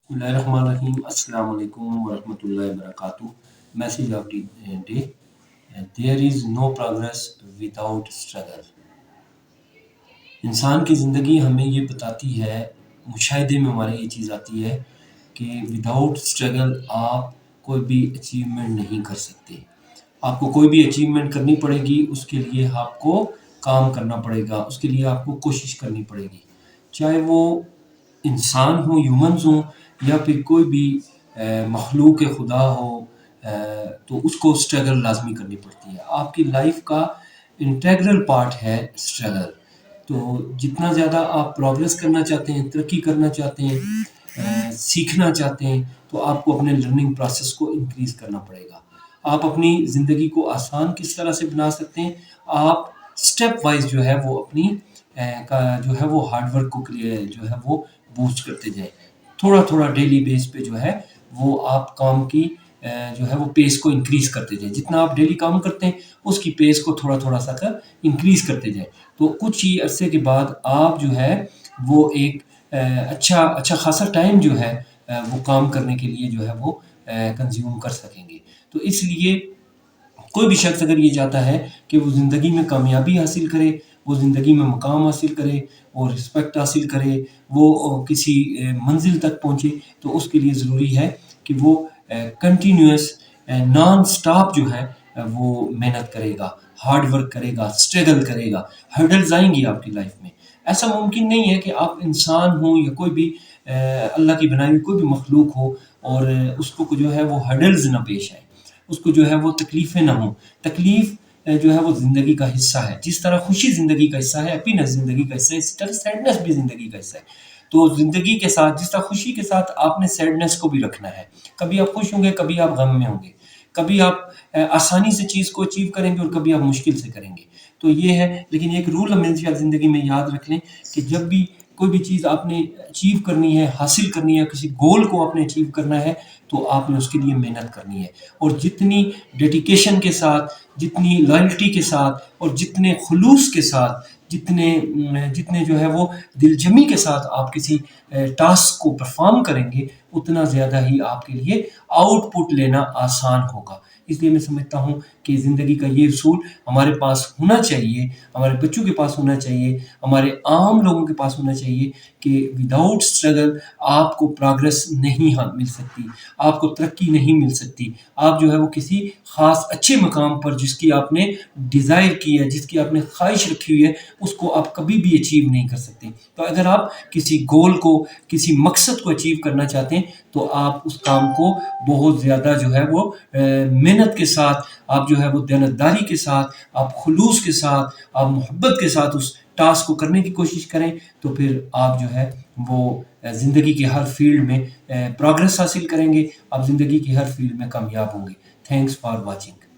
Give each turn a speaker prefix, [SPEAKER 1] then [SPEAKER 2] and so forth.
[SPEAKER 1] Bismillahirrahmanirrahim. Assalamu alaikum wa rahmatullahi wa barakatuh. Message of the day. There is no progress without struggle. इंसान की ज़िंदगी हमें ये बताती है, मुशाहिदे में हमारे ये चीज़ आती है कि विदाउट स्ट्रगल आप कोई भी अचीवमेंट नहीं कर सकते। आपको कोई भी अचीवमेंट करनी पड़ेगी, उसके लिए आपको काम करना पड़ेगा, उसके लिए आपको कोशिश करनी पड़ेगी। चाहे वो इंसान हो, ह्यूमन्स हों या फिर कोई भी मखलूक खुदा हो, तो उसको स्ट्रगल लाज़मी करनी पड़ती है। आपकी लाइफ का इंटेग्रल पार्ट है स्ट्रगल। तो जितना ज़्यादा आप प्रोग्रेस करना चाहते हैं, तरक्की करना चाहते हैं, सीखना चाहते हैं, तो आपको अपने लर्निंग प्रोसेस को इंक्रीज़ करना पड़ेगा। आप अपनी ज़िंदगी को आसान किस तरह से बना सकते हैं? आप स्टेप वाइज़ जो है वो अपनी का जो है वो हार्ड वर्क को जो है वो बूस्ट करते जाएँ। थोड़ा-थोड़ा डेली बेस पे जो है वो आप काम की जो है वो पेस को इंक्रीज़ करते जाएँ। जितना आप डेली काम करते हैं, उसकी पेस को थोड़ा-थोड़ा सा कर इंक्रीज़ करते जाएँ। तो कुछ ही अरसे के बाद आप जो है वो एक अच्छा खासा टाइम जो है वो काम करने के लिए जो है वो कंज़्यूम कर सकेंगे। तो इसलिए कोई भी शख्स अगर ये चाहता है कि वो ज़िंदगी में कामयाबी हासिल करे, वो ज़िंदगी में मकाम हासिल करे, वो रिस्पेक्ट हासिल करे, वो किसी मंज़िल तक पहुँचे, तो उसके लिए ज़रूरी है कि वो कंटिन्यूअस नॉन स्टॉप जो है वो मेहनत करेगा, हार्ड वर्क करेगा, स्ट्रगल करेगा। हर्डल्स आएँगी आपकी लाइफ में। ऐसा मुमकिन नहीं है कि आप इंसान हों या कोई भी अल्लाह की बनाई हुई कोई भी मखलूक हो और उसको जो है वो हर्डल्स ना पेश आए, उसको जो है वो तकलीफ़ें ना हों। तकलीफ़ जो है वो ज़िंदगी का हिस्सा है। जिस तरह खुशी ज़िंदगी का हिस्सा है, हैप्पीनेस ज़िंदगी का हिस्सा है, इसी तरह सैडनेस भी ज़िंदगी का हिस्सा है। तो ज़िंदगी के साथ जिस तरह खुशी के साथ आपने सैडनेस को भी रखना है। कभी आप खुश होंगे, कभी आप गम में होंगे। कभी आप आसानी से चीज़ को अचीव करेंगे और कभी आप मुश्किल से करेंगे। तो ये है, लेकिन एक रूल हमेशा ज़िंदगी में याद रख लें कि जब भी कोई भी चीज़ आपने अचीव करनी है, हासिल करनी है, किसी गोल को आपने अचीव करना है, तो आपने उसके लिए मेहनत करनी है। और जितनी डेडिकेशन के साथ, जितनी लॉयल्टी के साथ और जितने खुलूस के साथ, जितने जो है वो दिलजमी के साथ आप किसी टास्क को परफॉर्म करेंगे, उतना ज़्यादा ही आपके लिए आउटपुट लेना आसान होगा। इसलिए मैं समझता हूँ कि ज़िंदगी का ये उसूल हमारे पास होना चाहिए, हमारे बच्चों के पास होना चाहिए, हमारे आम लोगों के पास होना चाहिए कि विदाउट स्ट्रगल आपको प्रोग्रेस नहीं मिल सकती, आपको तरक्की नहीं मिल सकती। आप जो है वो किसी ख़ास अच्छे मकाम पर जिसकी आपने डिज़ायर की है, जिसकी आपने ख्वाहिश रखी हुई है, उसको आप कभी भी अचीव नहीं कर सकते। तो अगर आप किसी गोल को, किसी मकसद को अचीव करना चाहते हैं, तो आप उस काम को बहुत ज़्यादा जो है वो मेहनत के साथ, आप जो है वो देनतदारी के साथ, आप खुलूस के साथ, आप मोहब्बत के साथ उस टास्क को करने की कोशिश करें, तो फिर आप जो है वो ज़िंदगी के हर फील्ड में प्रोग्रेस हासिल करेंगे, आप ज़िंदगी की हर फील्ड में कामयाब होंगे। Thanks for watching.